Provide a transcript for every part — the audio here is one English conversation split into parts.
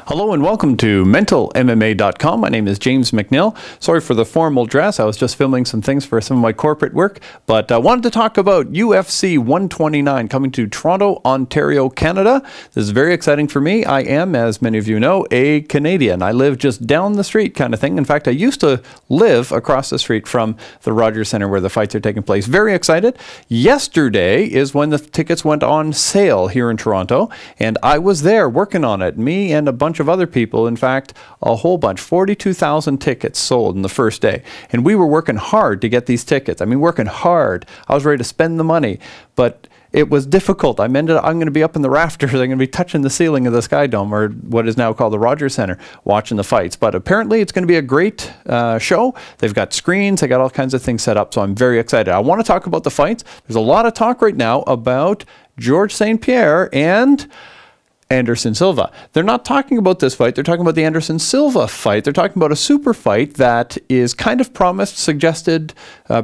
Hello and welcome to MentalMMA.com. My name is James McNeil. Sorry for the formal dress. I was just filming some things for some of my corporate work, but I wanted to talk about UFC 129 coming to Toronto, Ontario, Canada. This is very exciting for me. I am, as many of you know, a Canadian. I live just down the street kind of thing. In fact, I used to live across the street from the Rogers Centre where the fights are taking place. Very excited. Yesterday is when the tickets went on sale here in Toronto, and I was there working on it. Me and a bunch of other people, in fact, a whole bunch, 42,000 tickets sold in the first day. And we were working hard to get these tickets. I mean, working hard. I was ready to spend the money, but it was difficult. I'm going to be up in the rafters. I'm going to be touching the ceiling of the Sky Dome, or what is now called the Rogers Centre, watching the fights. But apparently it's going to be a great show. They've got screens. They got all kinds of things set up, so I'm very excited. I want to talk about the fights. There's a lot of talk right now about Georges St-Pierre and Anderson Silva. They're not talking about this fight. They're talking about the Anderson Silva fight. They're talking about a super fight that is kind of promised, suggested,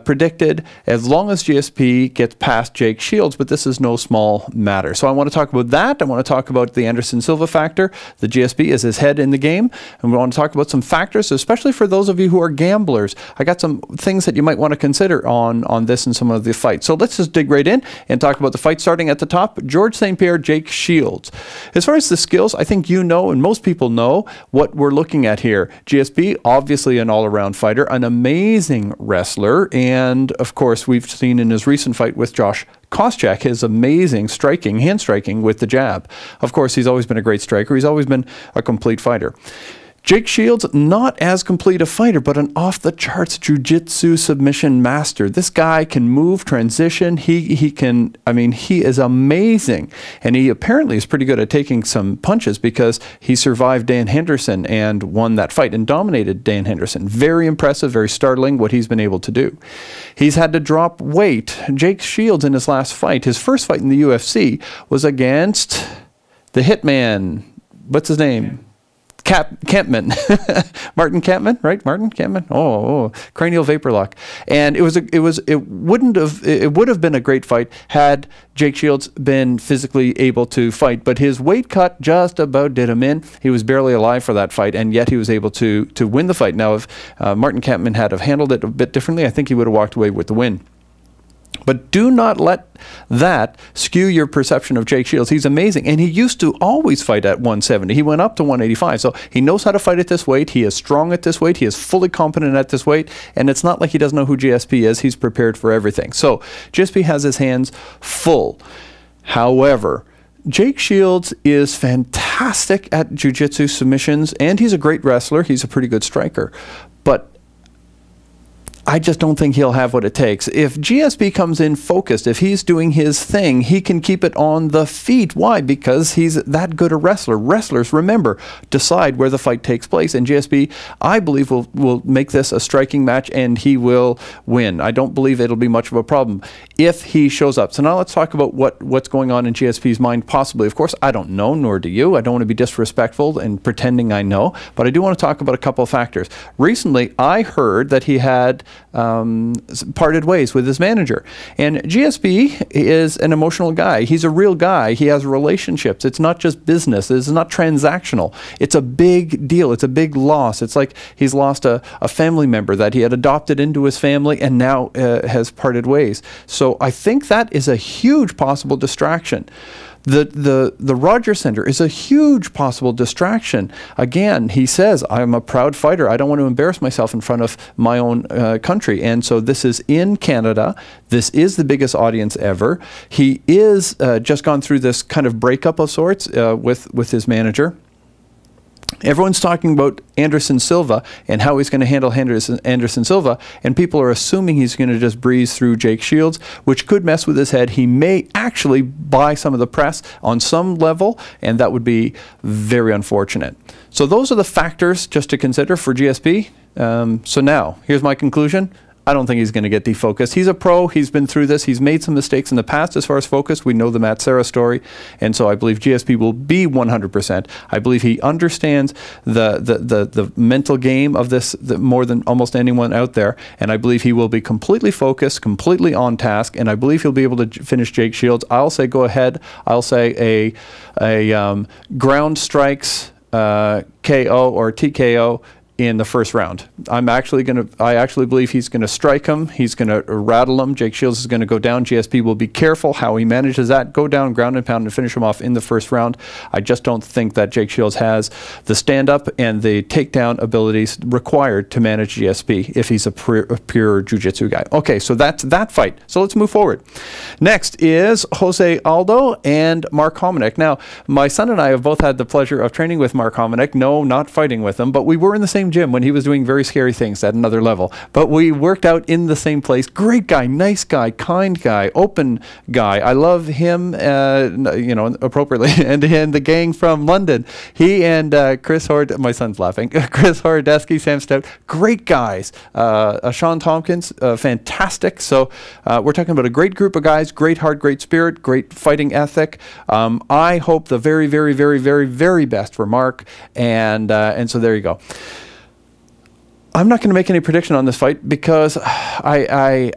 predicted, as long as GSP gets past Jake Shields, but this is no small matter. So I want to talk about that. I want to talk about the Anderson Silva factor. The GSP is his head in the game. And we want to talk about some factors, especially for those of you who are gamblers. I got some things that you might want to consider on this and some of the fights. So let's just dig right in and talk about the fight starting at the top. Georges St-Pierre, Jake Shields. As far as the skills, I think you know, and most people know, what we're looking at here. GSP, obviously an all-around fighter, an amazing wrestler, and of course, we've seen in his recent fight with Josh Koscheck his amazing striking, hand striking with the jab. Of course, he's always been a great striker. He's always been a complete fighter. Jake Shields, not as complete a fighter, but an off-the-charts jiu-jitsu submission master. This guy can move, transition. He can, I mean, he is amazing. And he apparently is pretty good at taking some punches because he survived Dan Henderson and won that fight and dominated Dan Henderson. Very impressive, very startling what he's been able to do. He's had to drop weight. Jake Shields in his last fight, his first fight in the UFC, was against the Hitman. What's his name? Campman, Martin Campman, right? Martin Campman. Oh, cranial vapor lock. And it would have been a great fight had Jake Shields been physically able to fight, but his weight cut just about did him in. He was barely alive for that fight, and yet he was able to win the fight. Now, if Martin Campman had have handled it a bit differently, I think he would have walked away with the win. But do not let that skew your perception of Jake Shields. He's amazing, and he used to always fight at 170. He went up to 185, so he knows how to fight at this weight. He is strong at this weight. He is fully competent at this weight, and it's not like he doesn't know who GSP is. He's prepared for everything. So GSP has his hands full. However, Jake Shields is fantastic at jiu-jitsu submissions, and he's a great wrestler. He's a pretty good striker. But I just don't think he'll have what it takes. If GSP comes in focused, if he's doing his thing, he can keep it on the feet. Why? Because he's that good a wrestler. Wrestlers, remember, decide where the fight takes place. And GSP, I believe, will make this a striking match, and he will win. I don't believe it'll be much of a problem if he shows up. So now let's talk about what's going on in GSP's mind, possibly. Of course, I don't know, nor do you. I don't want to be disrespectful and pretending I know, but I do want to talk about a couple of factors. Recently, I heard that he had parted ways with his manager. And GSP is an emotional guy. He's a real guy. He has relationships. It's not just business. It's not transactional. It's a big deal. It's a big loss. It's like he's lost a family member that he had adopted into his family and now has parted ways. So I think that is a huge possible distraction. The Rogers Centre is a huge possible distraction. Again, he says, I'm a proud fighter. I don't want to embarrass myself in front of my own country. And so this is in Canada. This is the biggest audience ever. He is just gone through this kind of breakup of sorts with his manager. Everyone's talking about Anderson Silva and how he's going to handle Anderson Silva, and people are assuming he's going to just breeze through Jake Shields, which could mess with his head. He may actually buy some of the press on some level, and that would be very unfortunate. So those are the factors just to consider for GSP. So now, here's my conclusion. I don't think he's going to get defocused. He's a pro. He's been through this. He's made some mistakes in the past as far as focus. We know the Matt Serra story. And so I believe GSP will be 100%. I believe he understands the mental game of this more than almost anyone out there. And I believe he will be completely focused, completely on task. And I believe he'll be able to finish Jake Shields. I'll say go ahead. I'll say a ground strikes KO or TKO in the first round. I actually believe he's going to strike him. He's going to rattle him. Jake Shields is going to go down. GSP will be careful how he manages that. Go down, ground and pound, and finish him off in the first round. I just don't think that Jake Shields has the stand-up and the takedown abilities required to manage GSP if he's a pure jiu-jitsu guy. Okay, so that's that fight. So let's move forward. Next is Jose Aldo and Mark Hominick. Now, my son and I have both had the pleasure of training with Mark Hominick. No, not fighting with him, but we were in the same gym when he was doing very scary things at another level. But we worked out in the same place. Great guy, nice guy, kind guy, open guy. I love him, you know, appropriately. and the gang from London. He and Chris my son's laughing. Chris Horodesky, Sam Stout, great guys. Sean Tompkins, fantastic. So we're talking about a great group of guys, great heart, great spirit, great fighting ethic. I hope the very, very, very, very, very best for Mark. And so there you go. I'm not going to make any prediction on this fight because I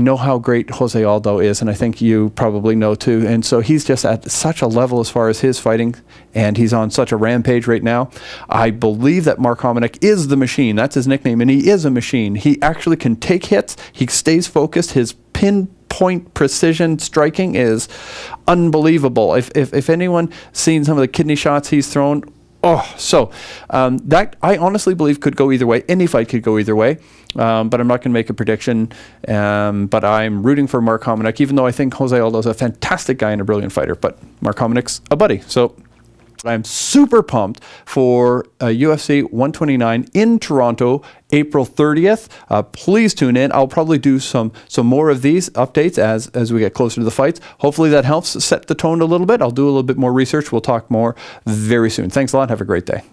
know how great Jose Aldo is, and I think you probably know too. And so he's just at such a level as far as his fighting, and he's on such a rampage right now. I believe that Mark Hominick is the machine. That's his nickname, and he is a machine. He actually can take hits. He stays focused. His pinpoint precision striking is unbelievable. If anyone seen some of the kidney shots he's thrown, oh, so that I honestly believe could go either way. Any fight could go either way, but I'm not going to make a prediction. But I'm rooting for Mark Hominick, even though I think Jose Aldo's a fantastic guy and a brilliant fighter. But Mark Hominick's a buddy, so I'm super pumped for UFC 129 in Toronto, April 30th. Please tune in. I'll probably do some more of these updates as we get closer to the fights. Hopefully that helps set the tone a little bit. I'll do a little bit more research. We'll talk more very soon. Thanks a lot. Have a great day.